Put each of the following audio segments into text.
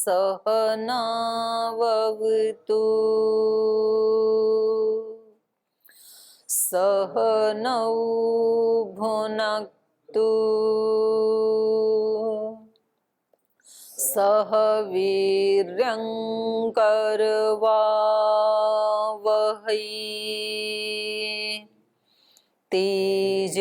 सहनाववतु सहनौ भुनक्तु सह वीर्यं करवावहै तेजस्विनावधीतमस्तु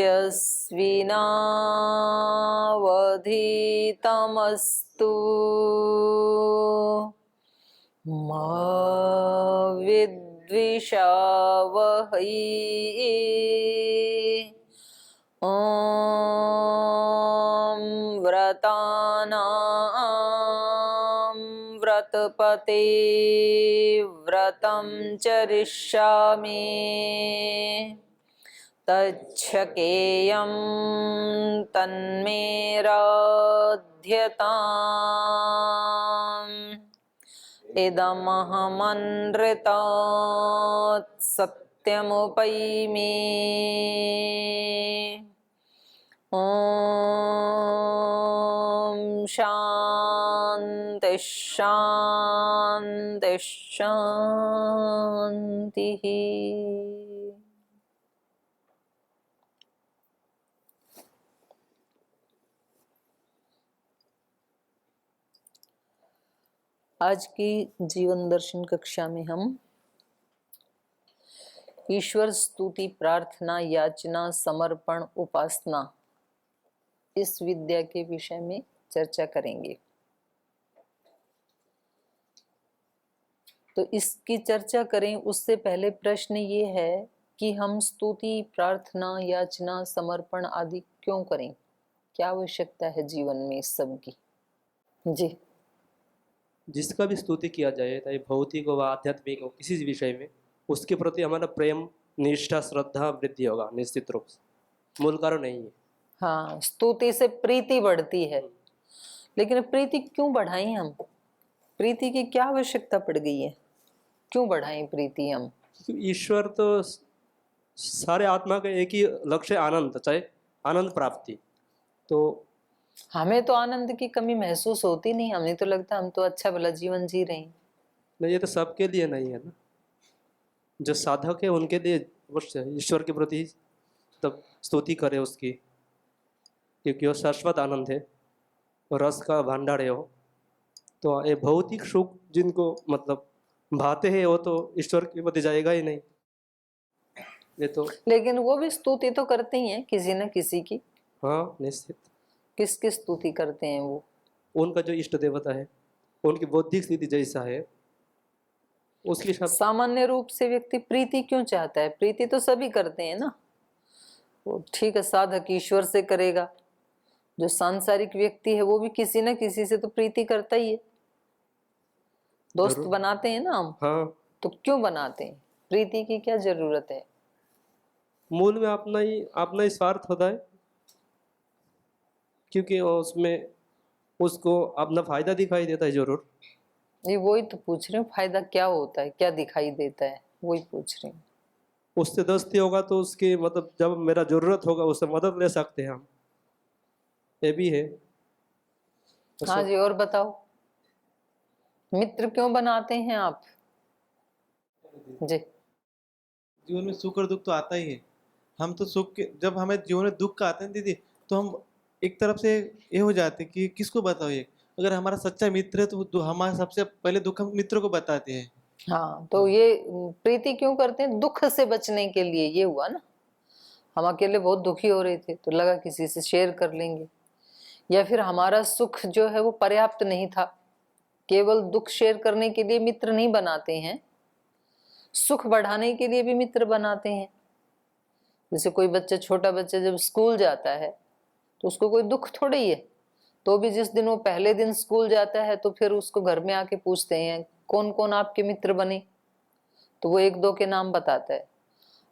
मा विद्विषावहै। ॐ व्रतानां व्रतपते व्रतं चरिष्यामि तच्छकेयं तन्मे राध्यताम् इदमहमनृतात् सत्यमुपैमि। ॐ शान्ति शान्ति शान्तिः। आज की जीवन दर्शन कक्षा में हम ईश्वर स्तुति, प्रार्थना, याचना, समर्पण, उपासना इस विद्या के विषय में चर्चा करेंगे। तो इसकी चर्चा करें उससे पहले प्रश्न ये है कि हम स्तुति, प्रार्थना, याचना, समर्पण आदि क्यों करें? क्या आवश्यकता है जीवन में इस सब की? जी। जिसका भी स्तुति किया जाए, चाहे भौतिक हो आध्यात्मिक हो, किसी विषय में उसके प्रति हमारा प्रेम, निष्ठा, श्रद्धा वृद्धि होगा निश्चित रूप से। मूल कारण नहीं है। हाँ, स्तुति से प्रीति बढ़ती है, लेकिन प्रीति क्यों बढ़ाएं हम? प्रीति की क्या आवश्यकता पड़ गई है? क्यों बढ़ाएं प्रीति हम? ईश्वर तो सारे आत्मा का एक ही लक्ष्य आनंद, चाहे आनंद प्राप्ति। तो हमें तो आनंद की कमी महसूस होती नहीं। हमें तो लगता हम तो अच्छा भला जीवन जी रहे हैं। नहीं, ये तो सबके लिए नहीं है ना। जो साधक है उनके लिए अवश्य ईश्वर के प्रति तब स्तुति करे उसकी, क्योंकि वो शाश्वत आनंद है, रस का भंडार है वो। तो ये भौतिक सुख जिनको मतलब भाते हैं वो तो ईश्वर के प्रति जाएगा ही नहीं। ये तो लेकिन वो भी स्तुति तो करते ही हैं किसी न किसी की। हाँ, निश्चित। किसकी स्तुति करते हैं वो? उनका जो इष्ट देवता है, उनकी बौद्धिक स्थिति जैसा है उसके साथ। सामान्य रूप से व्यक्ति प्रीति क्यों चाहता है? प्रीति तो सभी करते हैं ना। वो ठीक है, साधक ईश्वर से करेगा, जो सांसारिक व्यक्ति है वो भी किसी न किसी से तो प्रीति करता ही है। दोस्त बनाते हैं ना हम। हाँ। तो क्यों बनाते हैं? प्रीति की क्या जरूरत है? मूल में अपना ही स्वार्थ होता है, क्योंकि उसमें उसको अपना फायदा दिखाई देता है जरूर। ये वही तो पूछ रही हूँ, फायदा क्या होता है, क्या दिखाई देता है, वही पूछ रही हूँ। उससे दोस्ती होगा तो उसकी मतलब जब मेरा जरूरत होगा उससे मदद ले सकते हैं हम, ये भी है। हाँ जी, और बताओ, मित्र क्यों बनाते हैं आप? जी। जीवन में सुख और दुख तो आता ही है। हम तो सुख के, जब हमें जीवन में दुख का आते हैं दीदी, तो हम एक तरफ से ये हो जाते हैं कि किसको बताओ ये। अगर हमारा सच्चा मित्र है तो हमारा सबसे पहले दुख हम मित्र को बताते हैं। हाँ, तो ये प्रीति क्यों करते हैं? दुख से बचने के लिए। ये हुआ ना, हम अकेले बहुत दुखी हो रहे थे तो लगा किसी से शेयर कर लेंगे, या फिर हमारा सुख जो है वो पर्याप्त नहीं था। केवल दुख शेयर करने के लिए मित्र नहीं बनाते हैं, सुख बढ़ाने के लिए भी मित्र बनाते हैं। जैसे कोई बच्चा, छोटा बच्चा जब स्कूल जाता है तो उसको कोई दुख थोड़ी ही है, तो भी जिस दिन वो पहले दिन स्कूल जाता है तो फिर उसको घर में आके पूछते हैं कौन कौन आपके मित्र बने, तो वो एक दो के नाम बताता है।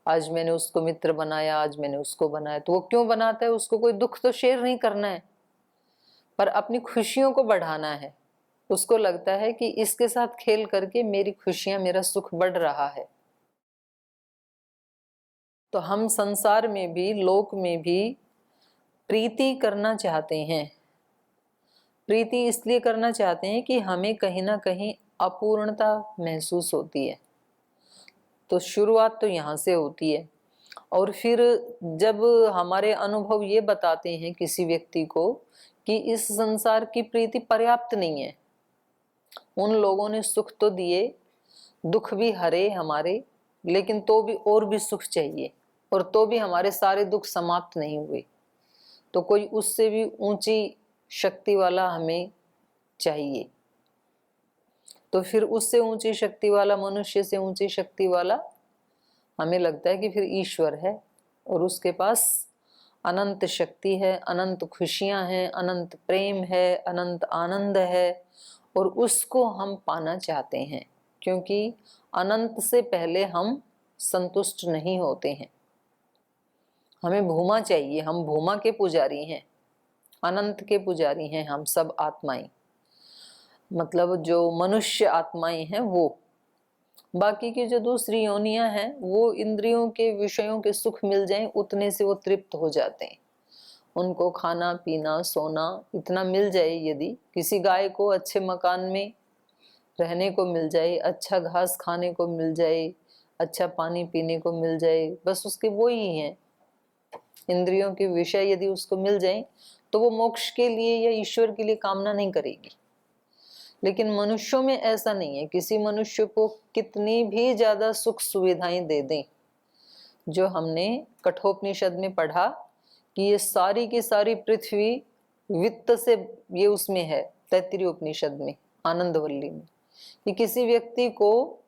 आज मैंने उसको मित्र बनाया, आज मैंने उसको बनाया। तो वो क्यों बनाता है? उसको कोई दुख तो शेयर नहीं करना है, पर अपनी खुशियों को बढ़ाना है। उसको लगता है कि इसके साथ खेल करके मेरी खुशियां, मेरा सुख बढ़ रहा है। तो हम संसार में भी, लोक में भी प्रीति करना चाहते हैं, प्रीति इसलिए करना चाहते हैं कि हमें कहीं ना कहीं अपूर्णता महसूस होती है। तो शुरुआत तो यहाँ से होती है, और फिर जब हमारे अनुभव ये बताते हैं किसी व्यक्ति को कि इस संसार की प्रीति पर्याप्त नहीं है, उन लोगों ने सुख तो दिए, दुख भी हरे हमारे, लेकिन तो भी और भी सुख चाहिए, और तो भी हमारे सारे दुख समाप्त नहीं हुए, तो कोई उससे भी ऊंची शक्ति वाला हमें चाहिए। तो फिर उससे ऊंची शक्ति वाला, मनुष्य से ऊंची शक्ति वाला हमें लगता है कि फिर ईश्वर है, और उसके पास अनंत शक्ति है, अनंत खुशियां हैं, अनंत प्रेम है, अनंत आनंद है, और उसको हम पाना चाहते हैं, क्योंकि अनंत से पहले हम संतुष्ट नहीं होते हैं। हमें भूमा चाहिए, हम भूमा के पुजारी हैं, अनंत के पुजारी हैं हम सब आत्माएं, मतलब जो मनुष्य आत्माएं हैं वो। बाकी की जो दूसरी योनियां हैं वो इंद्रियों के विषयों के सुख मिल जाएं उतने से वो तृप्त हो जाते हैं। उनको खाना पीना सोना इतना मिल जाए, यदि किसी गाय को अच्छे मकान में रहने को मिल जाए, अच्छा घास खाने को मिल जाए, अच्छा पानी पीने को मिल जाए, बस उसके वो ही हैं। इंद्रियों के विषय यदि उसको मिल जाए तो वो मोक्ष के लिए या ईश्वर के लिए कामना नहीं करेगी। लेकिन मनुष्यों में ऐसा नहीं है। किसी मनुष्य को कितनी भी ज्यादा सुख सुविधाएं दे दें, जो हमने कठोपनिषद में पढ़ा कि ये सारी की सारी पृथ्वी वित्त से, ये उसमें है तैत्तिरीय उपनिषद में आनंदवल्ली में, कि किसी व्यक्ति को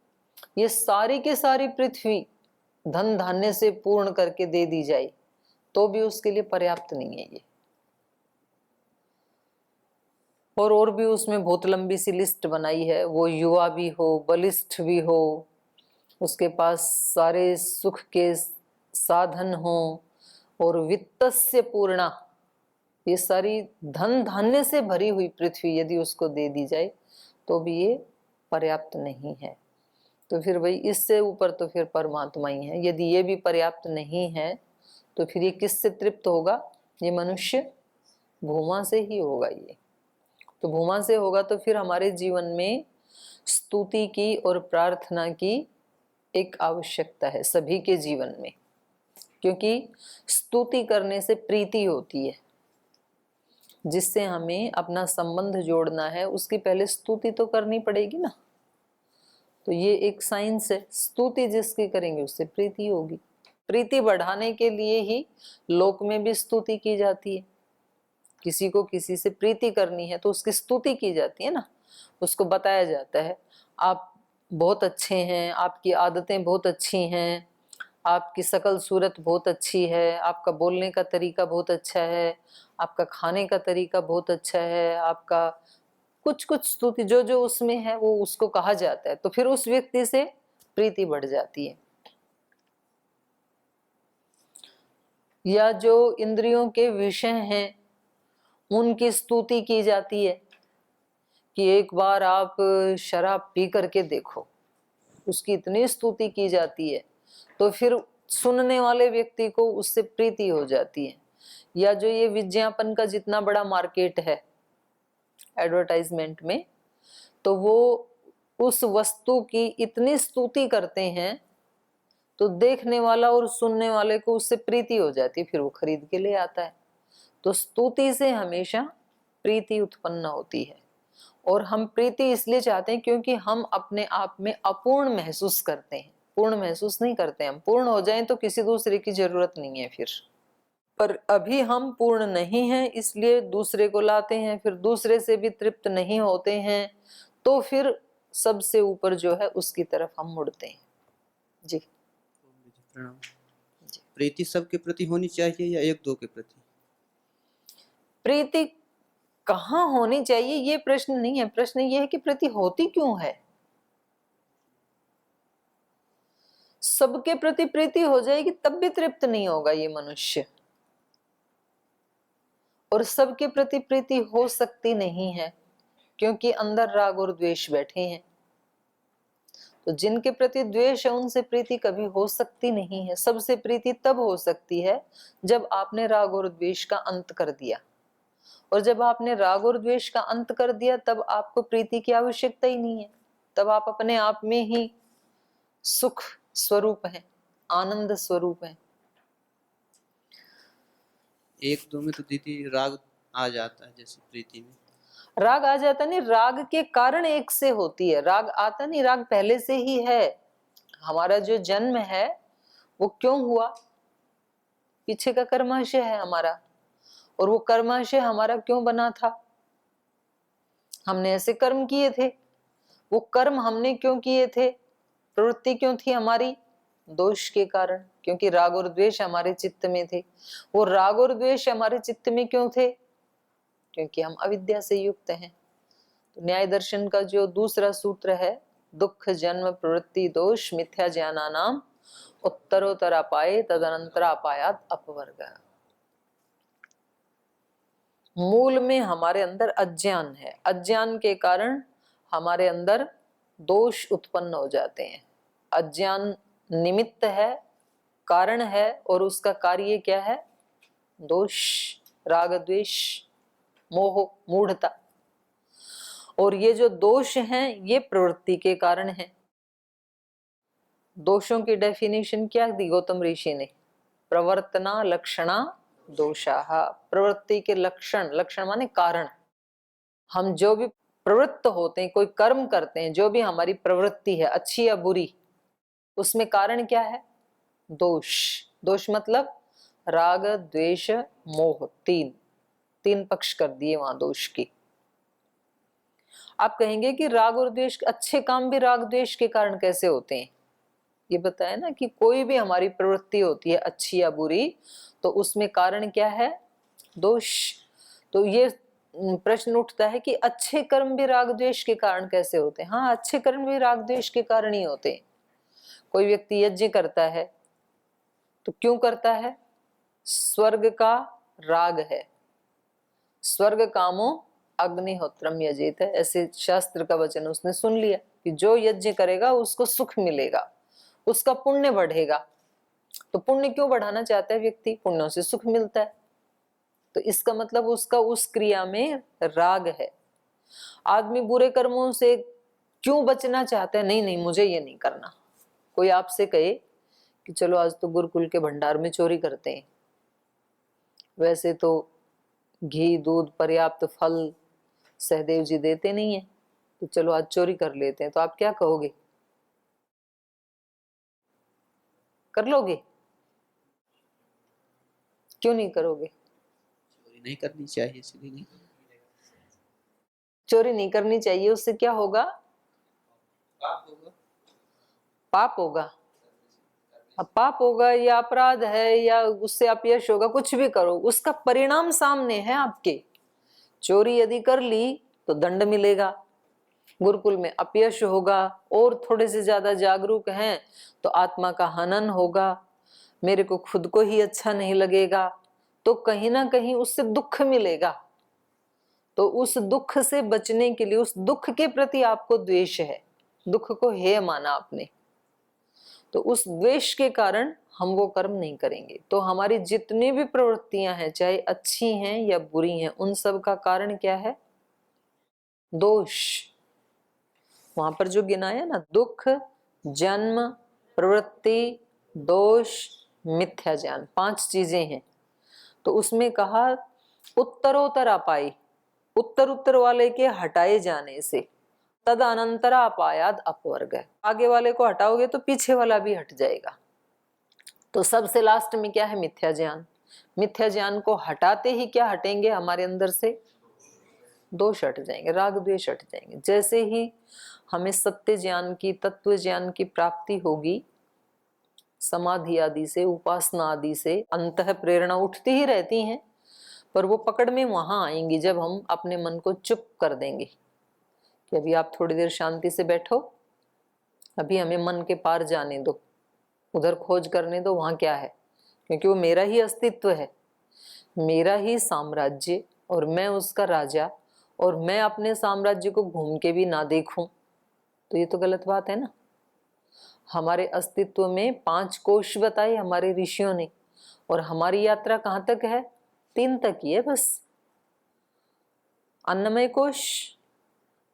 ये सारी की सारी पृथ्वी धन धान्य से पूर्ण करके दे दी जाए तो भी उसके लिए पर्याप्त नहीं है ये। और भी उसमें बहुत लंबी सी लिस्ट बनाई है। वो युवा भी हो, बलिष्ठ भी हो, उसके पास सारे सुख के साधन हो, और वित्तस्य पूर्णा, ये सारी धन धान्य से भरी हुई पृथ्वी यदि उसको दे दी जाए तो भी ये पर्याप्त नहीं है। तो फिर भाई इससे ऊपर तो फिर परमात्मा ही है। यदि ये भी पर्याप्त नहीं है तो फिर ये किससे तृप्त होगा? ये मनुष्य भूमा से ही होगा। ये तो भूमा से होगा तो फिर हमारे जीवन में स्तुति की और प्रार्थना की एक आवश्यकता है सभी के जीवन में, क्योंकि स्तुति करने से प्रीति होती है। जिससे हमें अपना संबंध जोड़ना है उसकी पहले स्तुति तो करनी पड़ेगी ना। तो ये एक साइंस है, स्तुति जिसकी करेंगे उससे प्रीति होगी। प्रीति बढ़ाने के लिए ही लोक में भी स्तुति की जाती है। किसी को किसी से प्रीति करनी है तो उसकी स्तुति की जाती है ना, उसको बताया जाता है आप बहुत अच्छे हैं, आपकी आदतें बहुत अच्छी हैं, आपकी शकल सूरत बहुत अच्छी है, आपका बोलने का तरीका बहुत अच्छा है, आपका खाने का तरीका बहुत अच्छा है, आपका कुछ कुछ स्तुति जो जो उसमें है वो उसको कहा जाता है, तो फिर उस व्यक्ति से प्रीति बढ़ जाती है। या जो इंद्रियों के विषय हैं उनकी स्तुति की जाती है कि एक बार आप शराब पी करके देखो, उसकी इतनी स्तुति की जाती है तो फिर सुनने वाले व्यक्ति को उससे प्रीति हो जाती है। या जो ये विज्ञापन का जितना बड़ा मार्केट है एडवर्टाइजमेंट में, तो वो उस वस्तु की इतनी स्तुति करते हैं तो देखने वाला और सुनने वाले को उससे प्रीति हो जाती है, फिर वो खरीद के ले आता है। तो स्तुति से हमेशा प्रीति उत्पन्न होती है, और हम प्रीति इसलिए चाहते हैं क्योंकि हम अपने आप में अपूर्ण महसूस करते हैं। पूर्ण महसूस नहीं करते, हम पूर्ण हो जाएं तो किसी दूसरे की जरूरत नहीं है फिर। पर अभी हम पूर्ण नहीं हैं इसलिए दूसरे को लाते हैं, फिर दूसरे से भी तृप्त नहीं होते हैं तो फिर सबसे ऊपर जो है उसकी तरफ हम मुड़ते हैं। जी प्रणाम। प्रीति सबके प्रति होनी चाहिए या एक दो के प्रति? प्रीति कहाँ होनी चाहिए ये प्रश्न नहीं है, प्रश्न ये है कि प्रीति होती क्यों है। सबके प्रति प्रीति हो जाएगी तब भी तृप्त नहीं होगा ये मनुष्य, और सबके प्रति प्रीति हो सकती नहीं है क्योंकि अंदर राग और द्वेष बैठे हैं। तो जिनके प्रति द्वेष है उनसे प्रीति कभी हो सकती नहीं है। सबसे प्रीति तब हो सकती है जब आपने राग और द्वेष का अंत कर दिया और जब आपने राग और द्वेष का अंत कर दिया तब आपको प्रीति की आवश्यकता ही नहीं है, तब आप अपने आप में ही सुख स्वरूप हैं, आनंद स्वरूप हैं। एक दो में तो दीदी राग आ जाता है, जैसे प्रीति में राग आ जाता नहीं, राग के कारण एक से होती है, राग आता नहीं, राग पहले से ही है। हमारा जो जन्म है वो क्यों हुआ, पीछे का कर्माशय है हमारा, और वो कर्माशय हमारा क्यों बना था, हमने ऐसे कर्म किए थे। वो कर्म हमने क्यों किए थे, प्रवृत्ति क्यों थी हमारी, दोष के कारण, क्योंकि राग और द्वेष हमारे चित्त में थे। वो राग और द्वेष हमारे चित्त में क्यों थे, क्योंकि हम अविद्या से युक्त हैं। तो न्याय दर्शन का जो दूसरा सूत्र है, दुख जन्म प्रवृत्ति दोष मिथ्या ज्ञानानाम उत्तरोत्तरापाये तदनंतरापायात अपवर्ग। मूल में हमारे अंदर अज्ञान है, अज्ञान के कारण हमारे अंदर दोष उत्पन्न हो जाते हैं। अज्ञान निमित्त है, कारण है, और उसका कार्य क्या है, दोष, राग द्वेष मोह मूढ़ता। और ये जो दोष हैं ये प्रवृत्ति के कारण हैं। दोषों की डेफिनेशन क्या दी गौतम ऋषि ने, प्रवर्तना लक्षणा दोषाः, प्रवृत्ति के लक्षण, लक्षण माने कारण। हम जो भी प्रवृत्त होते हैं, कोई कर्म करते हैं, जो भी हमारी प्रवृत्ति है अच्छी या बुरी, उसमें कारण क्या है, दोष। दोष मतलब राग द्वेष मोह, तीन पक्ष कर दिए वहां दोष की। आप कहेंगे कि राग और द्वेष, अच्छे काम भी राग द्वेष के कारण कैसे होते हैं, ये बताया ना कि कोई भी हमारी प्रवृत्ति होती है अच्छी या बुरी, तो उसमें कारण क्या है, दोष। तो ये प्रश्न उठता है कि अच्छे कर्म भी राग द्वेष के कारण कैसे होते हैं। हाँ, अच्छे कर्म भी राग द्वेष के कारण ही होते हैं। कोई व्यक्ति यज्ञ करता है तो क्यों करता है, स्वर्ग का राग है, स्वर्ग कामो अग्निहोत्रम यजेत है, ऐसे शास्त्र का वचन उसने सुन लिया कि जो यज्ञ करेगा उसको सुख मिलेगा, उसका पुण्य बढ़ेगा। तो पुण्य क्यों बढ़ाना चाहता है व्यक्ति, पुण्यों से सुख मिलता है, तो इसका मतलब उसका उस क्रिया में राग है। आदमी बुरे कर्मों से क्यों बचना चाहता है, नहीं नहीं मुझे ये नहीं करना। कोई आपसे कहे कि चलो आज तो गुरुकुल के भंडार में चोरी करते हैं, वैसे तो घी दूध पर्याप्त फल सहदेव जी देते नहीं है, तो चलो आज चोरी कर लेते हैं, तो आप क्या कहोगे, कर लोगे, क्यों नहीं करोगे, चोरी नहीं करनी चाहिए, इसलिए नहीं। चोरी नहीं करनी चाहिए, उससे क्या होगा, पाप होगा। अब पाप होगा या अपराध है या उससे अपयश होगा, कुछ भी करो उसका परिणाम सामने है आपके। चोरी यदि कर ली तो दंड मिलेगा, गुरुकुल में अपयश होगा, और थोड़े से ज्यादा जागरूक हैं तो आत्मा का हनन होगा, मेरे को खुद को ही अच्छा नहीं लगेगा, तो कहीं ना कहीं उससे दुख मिलेगा। तो उस दुख से बचने के लिए, उस दुख के प्रति आपको द्वेष है, दुख को हेय माना आपने, तो उस द्वेष के कारण हम वो कर्म नहीं करेंगे। तो हमारी जितनी भी प्रवृत्तियां हैं, चाहे अच्छी हैं या बुरी हैं, उन सब का कारण क्या है, दोष। वहां पर जो गिनाया ना, दुख जन्म प्रवृत्ति दोष मिथ्या ज्ञान, 5 चीजें हैं। तो उसमें कहा उत्तरोत्तर अपाई, उत्तर उत्तर वाले के हटाए जाने से तद अनंतरा अपायाद अपवर्ग है, आगे वाले को हटाओगे तो पीछे वाला भी हट जाएगा। तो सबसे लास्ट में क्या है, मिथ्या ज्ञान। मिथ्या ज्ञान को हटाते ही क्या हटेंगे, हमारे अंदर से दोष हट जाएंगे, राग द्वेष हट जाएंगे। जैसे ही हमें सत्य ज्ञान की, तत्व ज्ञान की प्राप्ति होगी, समाधि आदि से, उपासना आदि से अंतः प्रेरणा उठती ही रहती हैं, पर वो पकड़ में वहां आएंगी जब हम अपने मन को चुप कर देंगे कि अभी आप थोड़ी देर शांति से बैठो, अभी हमें मन के पार जाने दो, उधर खोज करने दो वहां क्या है, क्योंकि वो मेरा ही अस्तित्व है, मेरा ही साम्राज्य, और मैं उसका राजा, और मैं अपने साम्राज्य को घूम के भी ना देखूं तो ये तो गलत बात है ना। हमारे अस्तित्व में 5 कोश बताए हमारे ऋषियों ने, और हमारी यात्रा कहाँ तक है, 3 तक ही है बस। अन्नमय कोश,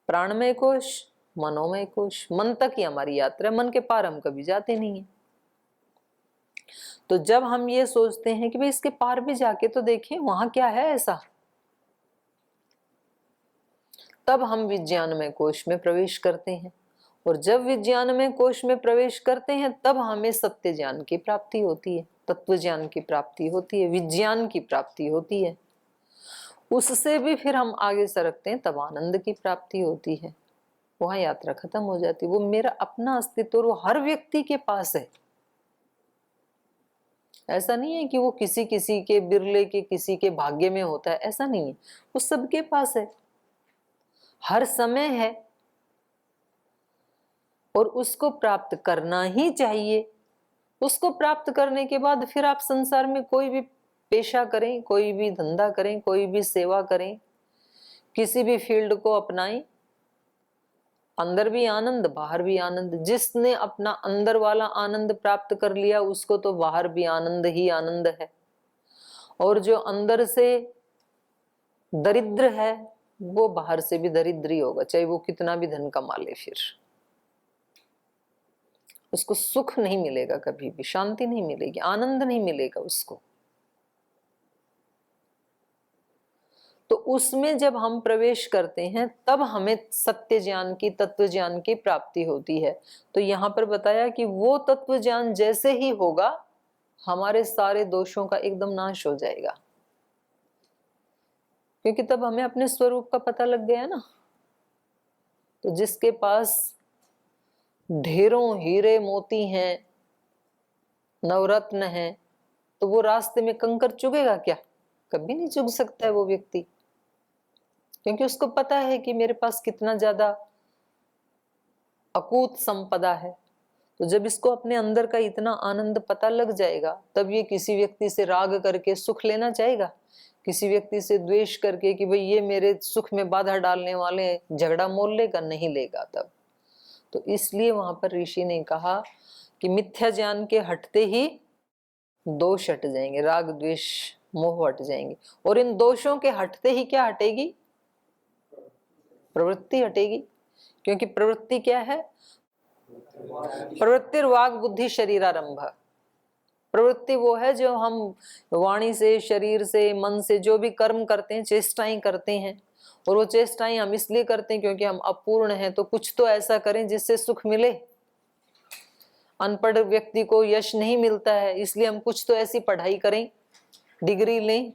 प्राणमय कोश, मनोमय कोश। मन तक ही हमारी यात्रा है, मन के पार हम कभी जाते नहीं है। तो जब हम ये सोचते हैं कि भाई इसके पार भी जाके तो देखें वहां क्या है ऐसा, तब हम विज्ञानमय कोश में प्रवेश करते हैं। और जब विज्ञानमय कोश में प्रवेश करते हैं तब हमें सत्य ज्ञान की प्राप्ति होती है, तत्व ज्ञान की प्राप्ति होती है, विज्ञान की प्राप्ति होती है। उससे भी फिर हम आगे सरकते हैं तब आनंद की प्राप्ति होती है। वहां यात्रा खत्म हो जाती है। वो मेरा अपना अस्तित्व वो हर व्यक्ति के पास है। ऐसा नहीं है कि वो किसी किसी के, बिरले के किसी के भाग्य में होता है, ऐसा नहीं है। वो सबके पास है, हर समय है, और उसको प्राप्त करना ही चाहिए। उसको प्राप्त करने के बाद फिर आप संसार में कोई भी पेशा करें, कोई भी धंधा करें, कोई भी सेवा करें, किसी भी फील्ड को अपनाएं, अंदर भी आनंद बाहर भी आनंद। जिसने अपना अंदर वाला आनंद प्राप्त कर लिया उसको तो बाहर भी आनंद ही आनंद है। और जो अंदर से दरिद्र है वो बाहर से भी दरिद्र ही होगा, चाहे वो कितना भी धन कमा ले, फिर उसको सुख नहीं मिलेगा, कभी भी शांति नहीं मिलेगी, आनंद नहीं मिलेगा उसको। तो उसमें जब हम प्रवेश करते हैं तब हमें सत्य ज्ञान की, तत्व ज्ञान की प्राप्ति होती है। तो यहां पर बताया कि वो तत्व ज्ञान जैसे ही होगा हमारे सारे दोषों का एकदम नाश हो जाएगा, क्योंकि तब हमें अपने स्वरूप का पता लग गया ना। तो जिसके पास ढेरों हीरे मोती हैं, नवरत्न हैं, तो वो रास्ते में कंकर चुगेगा क्या? कभी नहीं चुग सकता है वो व्यक्ति, क्योंकि उसको पता है कि मेरे पास कितना ज्यादा अकूत संपदा है। तो जब इसको अपने अंदर का इतना आनंद पता लग जाएगा तब ये किसी व्यक्ति से राग करके सुख लेना चाहेगा, किसी व्यक्ति से द्वेष करके कि भाई ये मेरे सुख में बाधा डालने वाले हैं, झगड़ा मोल लेगा, नहीं लेगा तब। तो इसलिए वहां पर ऋषि ने कहा कि मिथ्या ज्ञान के हटते ही दोष हट जाएंगे, राग द्वेष मोह हट जाएंगे। और इन दोषों के हटते ही क्या हटेगी? प्रवृत्ति हटेगी। क्योंकि प्रवृत्ति क्या है? प्रवृत्तिर्वाग बुद्धि शरीरारंभ। प्रवृत्ति वो है जो हम वाणी से, शरीर से, मन से जो भी कर्म करते हैं, चेष्टाएं करते हैं, और वो चेष्टाएं हम इसलिए करते हैं क्योंकि हम अपूर्ण हैं। तो कुछ तो ऐसा करें जिससे सुख मिले। अनपढ़ व्यक्ति को यश नहीं मिलता है, इसलिए हम कुछ तो ऐसी पढ़ाई करें, डिग्री लें,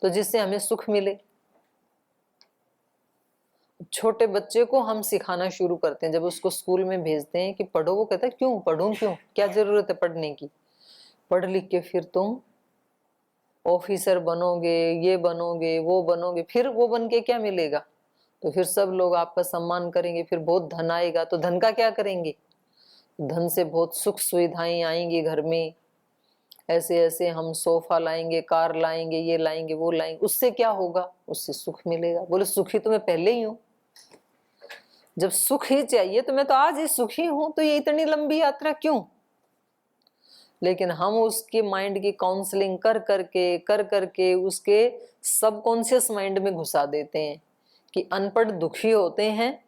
तो जिससे हमें सुख मिले। छोटे बच्चे को हम सिखाना शुरू करते हैं, जब उसको स्कूल में भेजते हैं कि पढ़ो, वो कहता है क्यों पढ़ूं, क्यों, क्या जरूरत है पढ़ने की? पढ़ लिख के फिर तुम ऑफिसर बनोगे, ये बनोगे, वो बनोगे। फिर वो बन के क्या मिलेगा? तो फिर सब लोग आपका सम्मान करेंगे, फिर बहुत धन आएगा। तो धन का क्या करेंगे? धन से बहुत सुख सुविधाएं आएंगी घर में, ऐसे ऐसे हम सोफा लाएंगे, कार लाएंगे, ये लाएंगे, वो लाएंगे। उससे क्या होगा? उससे सुख मिलेगा। बोले सुखी तो मैं पहले ही हूं। जब सुख ही चाहिए तो मैं तो आज ही सुखी हूं, तो ये इतनी लंबी यात्रा क्यों? लेकिन हम उसके माइंड की काउंसलिंग कर करके उसके सबकॉन्शियस माइंड में घुसा देते हैं कि अनपढ़ दुखी होते हैं,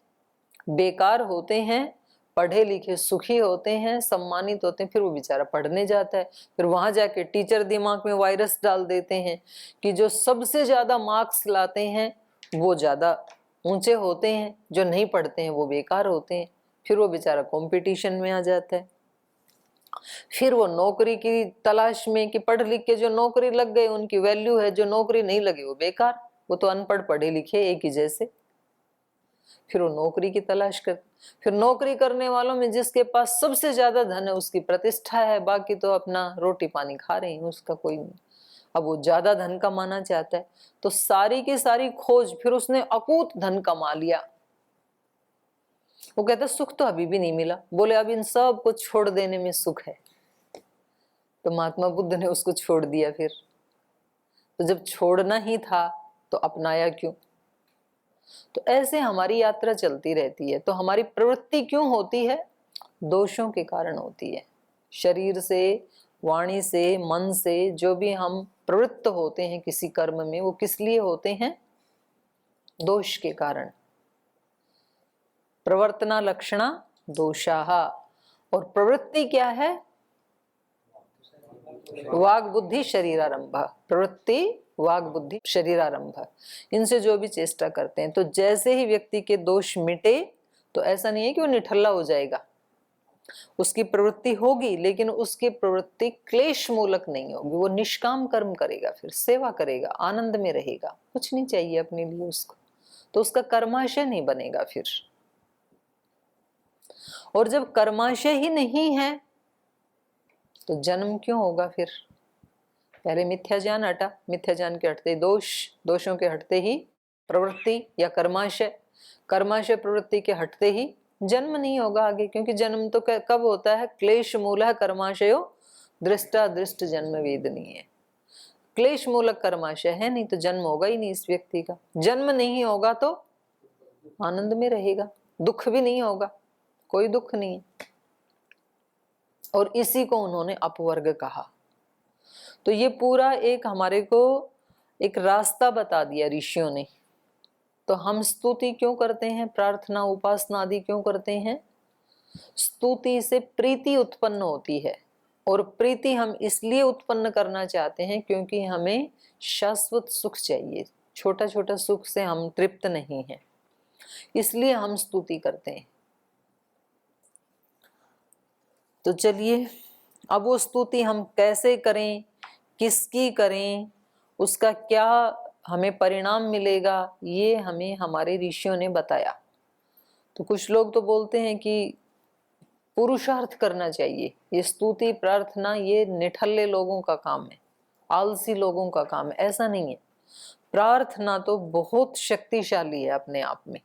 बेकार होते हैं, पढ़े लिखे सुखी होते हैं, सम्मानित होते हैं। फिर वो बेचारा पढ़ने जाता है, फिर वहां जाके टीचर दिमाग में वायरस डाल देते हैं कि जो सबसे ज्यादा मार्क्स लाते हैं वो ज्यादा ऊंचे होते हैं, जो नहीं पढ़ते हैं वो बेकार होते हैं। फिर वो बेचारा कंपटीशन में आ जाता है। फिर वो नौकरी की तलाश में कि पढ़ लिख के जो नौकरी लग गए उनकी वैल्यू है, जो नौकरी नहीं लगी वो बेकार, वो तो अनपढ़ पढ़े लिखे एक ही जैसे। फिर वो नौकरी की तलाश कर, फिर नौकरी करने वालों में जिसके पास सबसे ज्यादा धन है उसकी प्रतिष्ठा है, बाकी तो अपना रोटी पानी खा रहे हैं, उसका कोई नहीं। अब वो ज्यादा धन कमाना चाहता है, तो सारी की सारी खोज, फिर उसने अकूत धन कमा लिया। वो कहता सुख तो अभी भी नहीं मिला। बोले अब इन सब को छोड़ देने में सुख है। तो महात्मा बुद्ध ने उसको छोड़ दिया। फिर तो जब छोड़ना ही था तो अपनाया क्यों? तो ऐसे हमारी यात्रा चलती रहती है। तो हमारी प्रवृत्ति क्यों होती है? दोषों के कारण होती है। शरीर से, वाणी से, मन से जो भी हम प्रवृत्त होते हैं किसी कर्म में, वो किस लिए होते हैं? दोष के कारण। प्रवर्तना लक्षणा दोषाः। और प्रवृत्ति क्या है? वाग बुद्धि शरीरारंभ। प्रवृत्ति वाग बुद्धि शरीरारंभ, इनसे जो भी चेष्टा करते हैं। तो जैसे ही व्यक्ति के दोष मिटे, तो ऐसा नहीं है कि वो निठल्ला हो जाएगा, उसकी प्रवृत्ति होगी, लेकिन उसकी प्रवृत्ति क्लेश मूलक नहीं होगी। वो निष्काम कर्म करेगा, फिर सेवा करेगा, आनंद में रहेगा, कुछ नहीं चाहिए अपने लिए उसको, तो उसका कर्माशय नहीं बनेगा फिर। और जब कर्माशय ही नहीं है तो जन्म क्यों होगा फिर? पहले मिथ्या ज्ञान हटा, मिथ्या ज्ञान के हटते ही दोष, दोषों के हटते ही प्रवृत्ति या कर्माशय, कर्माशय प्रवृत्ति के हटते ही जन्म नहीं होगा आगे। क्योंकि जन्म तो कब होता है? क्लेश मूलः कर्माशयो दृष्टा दृष्ट जन्म वेदनीय है। क्लेश मूलक कर्माशय है नहीं तो जन्म होगा ही नहीं इस व्यक्ति का। जन्म नहीं होगा तो आनंद में रहेगा, दुख भी नहीं होगा, कोई दुख नहीं है। और इसी को उन्होंने अपवर्ग कहा। तो ये पूरा एक हमारे को एक रास्ता बता दिया ऋषियों ने। तो हम स्तुति क्यों करते हैं, प्रार्थना उपासना आदि क्यों करते हैं? स्तुति से प्रीति उत्पन्न होती है, और प्रीति हम इसलिए उत्पन्न करना चाहते हैं क्योंकि हमें शाश्वत सुख चाहिए। छोटा छोटा सुख से हम तृप्त नहीं हैं, इसलिए हम स्तुति करते हैं। तो चलिए, अब वो स्तुति हम कैसे करें, किसकी करें, उसका क्या हमें परिणाम मिलेगा, ये हमें हमारे ऋषियों ने बताया। तो कुछ लोग तो बोलते हैं कि पुरुषार्थ करना चाहिए, ये स्तुति प्रार्थना ये निठल्ले लोगों का काम है, आलसी लोगों का काम है। ऐसा नहीं है, प्रार्थना तो बहुत शक्तिशाली है अपने आप में।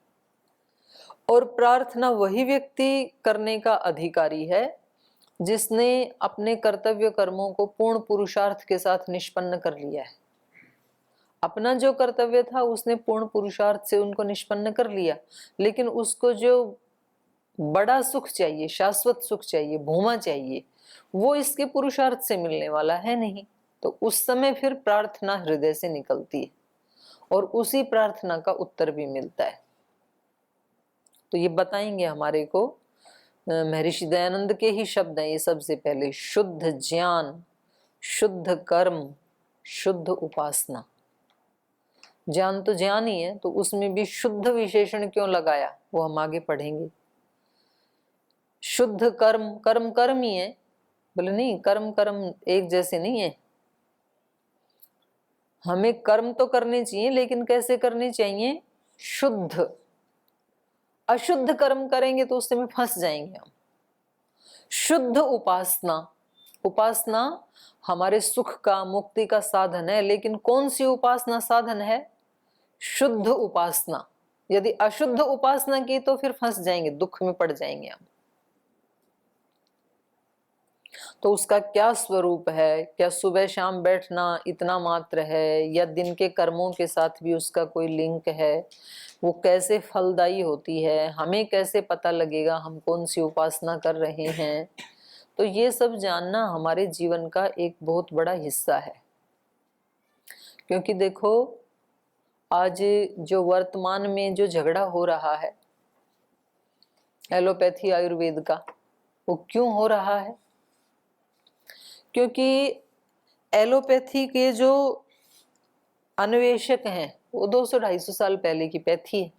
और प्रार्थना वही व्यक्ति करने का अधिकारी है जिसने अपने कर्तव्य कर्मों को पूर्ण पुरुषार्थ के साथ निष्पन्न कर लिया है। अपना जो कर्तव्य था उसने पूर्ण पुरुषार्थ से उनको निष्पन्न कर लिया, लेकिन उसको जो बड़ा सुख चाहिए, शाश्वत सुख चाहिए, भूमा चाहिए, वो इसके पुरुषार्थ से मिलने वाला है नहीं। तो उस समय फिर प्रार्थना हृदय से निकलती है और उसी प्रार्थना का उत्तर भी मिलता है। तो ये बताएंगे हमारे को महर्षि दयानंद के ही शब्द हैं ये। सबसे पहले शुद्ध ज्ञान, शुद्ध कर्म, शुद्ध उपासना। ज्ञान तो ज्ञान ही है, तो उसमें भी शुद्ध विशेषण क्यों लगाया वो हम आगे पढ़ेंगे। शुद्ध कर्म, कर्म कर्म ही है, बोले नहीं कर्म कर्म एक जैसे नहीं है। हमें कर्म तो करने चाहिए, लेकिन कैसे करने चाहिए? शुद्ध। अशुद्ध कर्म करेंगे तो उससे में फंस जाएंगे हम। शुद्ध उपासना, उपासना हमारे सुख का, मुक्ति का साधन है, लेकिन कौन सी उपासना साधन है? शुद्ध उपासना। यदि अशुद्ध उपासना की तो फिर फंस जाएंगे, दुख में पड़ जाएंगे हम। तो उसका क्या स्वरूप है? क्या सुबह शाम बैठना इतना मात्र है, या दिन के कर्मों के साथ भी उसका कोई लिंक है? वो कैसे फलदायी होती है? हमें कैसे पता लगेगा हम कौन सी उपासना कर रहे हैं? तो ये सब जानना हमारे जीवन का एक बहुत बड़ा हिस्सा है। क्योंकि देखो, आज जो वर्तमान में जो झगड़ा हो रहा है एलोपैथी आयुर्वेद का, वो क्यों हो रहा है? क्योंकि एलोपैथी के जो अन्वेषक हैं वो 200-250 साल पहले की पैथी है,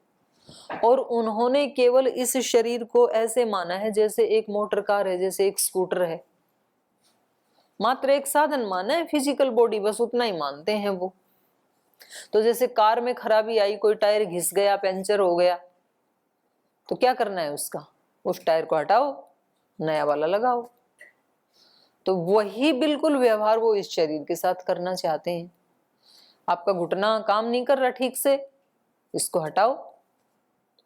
और उन्होंने केवल इस शरीर को ऐसे माना है जैसे एक मोटर कार है, जैसे एक स्कूटर है, मात्र एक साधन माना है, फिजिकल बॉडी, बस उतना ही मानते हैं वो। तो जैसे कार में खराबी आई, कोई टायर घिस गया, पंचर हो गया, तो क्या करना है उसका? उस टायर को हटाओ, नया वाला लगाओ। तो वही बिल्कुल व्यवहार वो इस शरीर के साथ करना चाहते हैं। आपका घुटना काम नहीं कर रहा ठीक से, इसको हटाओ,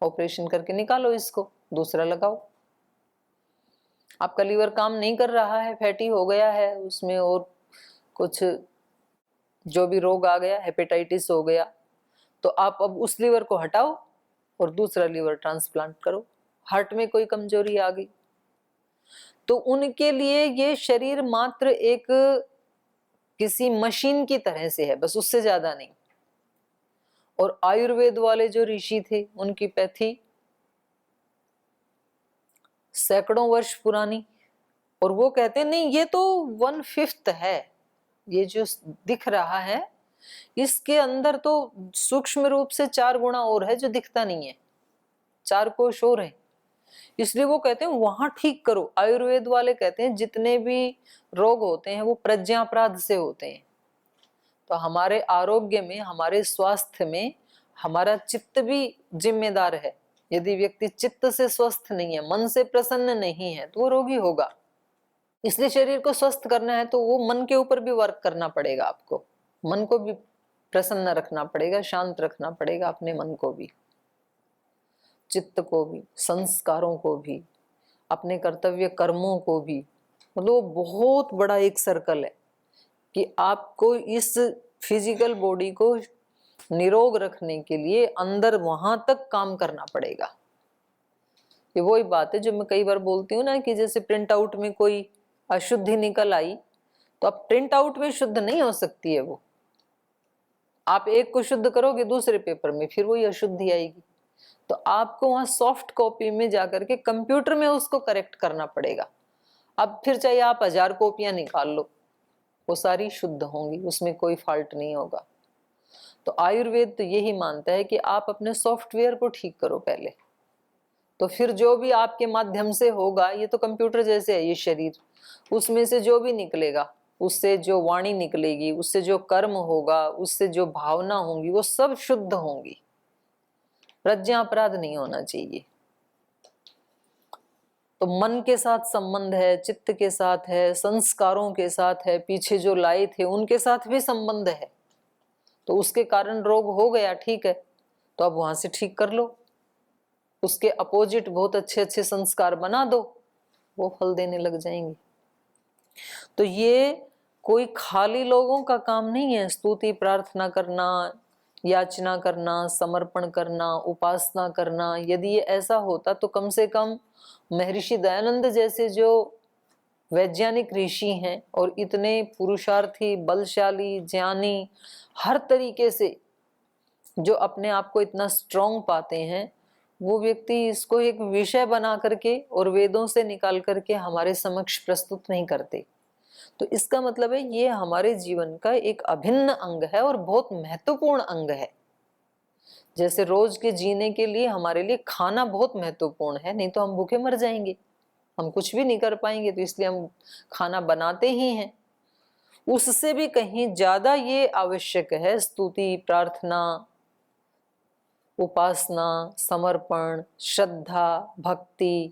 ऑपरेशन करके निकालो इसको, दूसरा लगाओ। आपका लीवर काम नहीं कर रहा है, फैटी हो गया है, उसमें और कुछ जो भी रोग आ गया, हेपेटाइटिस हो गया, तो आप अब उस लीवर को हटाओ और दूसरा लीवर ट्रांसप्लांट करो। हार्ट में कोई कमजोरी आ गई, तो उनके लिए ये शरीर मात्र एक किसी मशीन की तरह से है, बस उससे ज्यादा नहीं। और आयुर्वेद वाले जो ऋषि थे उनकी पैथी सैकड़ों वर्ष पुरानी, और वो कहते हैं नहीं ये तो 1/5 है, ये जो दिख रहा है इसके अंदर तो सूक्ष्म रूप से 4 गुना और है जो दिखता नहीं है, 4 कोश और है। इसलिए वो कहते हैं वहां ठीक करो। आयुर्वेद वाले कहते हैं जितने भी रोग होते हैं वो प्रज्ञापराध से होते हैं। तो हमारे आरोग्य में, हमारे स्वास्थ्य में हमारा चित्त भी जिम्मेदार है। यदि व्यक्ति चित्त से स्वस्थ नहीं है, मन से प्रसन्न नहीं है, तो वो रोगी होगा। इसलिए शरीर को स्वस्थ करना है तो वो मन के ऊपर भी वर्क करना पड़ेगा। आपको मन को भी प्रसन्न रखना पड़ेगा, शांत रखना पड़ेगा, अपने मन को भी, चित्त को भी, संस्कारों को भी, अपने कर्तव्य कर्मों को भी। मतलब वो बहुत बड़ा एक सर्कल है कि आपको इस फिजिकल बॉडी को निरोग रखने के लिए अंदर वहां तक काम करना पड़ेगा। ये वही बात है जो मैं कई बार बोलती हूँ ना, कि जैसे प्रिंट आउट में कोई अशुद्धि निकल आई तो अब प्रिंट आउट में शुद्ध नहीं हो सकती है वो। आप एक को शुद्ध करोगे दूसरे पेपर में फिर वही अशुद्धि आएगी। तो आपको वहां सॉफ्ट कॉपी में जाकर के कंप्यूटर में उसको करेक्ट करना पड़ेगा। अब फिर चाहे आप 1000 कॉपियां निकाल लो, वो सारी शुद्ध होंगी, उसमें कोई फॉल्ट नहीं होगा। तो आयुर्वेद तो यही मानता है कि आप अपने सॉफ्टवेयर को ठीक करो पहले, तो फिर जो भी आपके माध्यम से होगा, ये तो कंप्यूटर जैसे है ये शरीर, उसमें से जो भी निकलेगा, उससे जो वाणी निकलेगी, उससे जो कर्म होगा, उससे जो भावना होंगी, वो सब शुद्ध होंगी। प्रज्ञापराध नहीं होना चाहिए। तो मन के साथ संबंध है, चित्त के साथ है, संस्कारों के साथ है, पीछे जो लाए थे उनके साथ भी संबंध है। तो उसके कारण रोग हो गया, ठीक है, तो अब वहां से ठीक कर लो। उसके अपोजिट बहुत अच्छे अच्छे संस्कार बना दो, वो फल देने लग जाएंगे। तो ये कोई खाली लोगों का काम नहीं है। स्तुति प्रार्थना करना, याचना करना, समर्पण करना, उपासना करना, यदि ये ऐसा होता तो कम से कम महर्षि दयानंद जैसे जो वैज्ञानिक ऋषि हैं और इतने पुरुषार्थी, बलशाली, ज्ञानी, हर तरीके से जो अपने आप को इतना स्ट्रॉन्ग पाते हैं, वो व्यक्ति इसको एक विषय बना करके और वेदों से निकाल करके हमारे समक्ष प्रस्तुत नहीं करते। तो इसका मतलब है ये हमारे जीवन का एक अभिन्न अंग है और बहुत महत्वपूर्ण अंग है। जैसे रोज के जीने के लिए हमारे लिए खाना बहुत महत्वपूर्ण है, नहीं तो हम भूखे मर जाएंगे, हम कुछ भी नहीं कर पाएंगे, तो इसलिए हम खाना बनाते ही हैं। उससे भी कहीं ज्यादा ये आवश्यक है स्तुति, प्रार्थना, उपासना, समर्पण, श्रद्धा, भक्ति,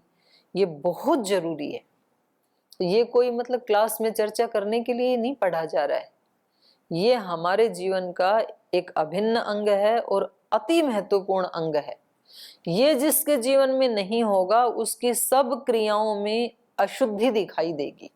ये बहुत जरूरी है। ये कोई मतलब क्लास में चर्चा करने के लिए नहीं पढ़ा जा रहा है, ये हमारे जीवन का एक अभिन्न अंग है और अति महत्वपूर्ण अंग है। ये जिसके जीवन में नहीं होगा उसकी सब क्रियाओं में अशुद्धि दिखाई देगी।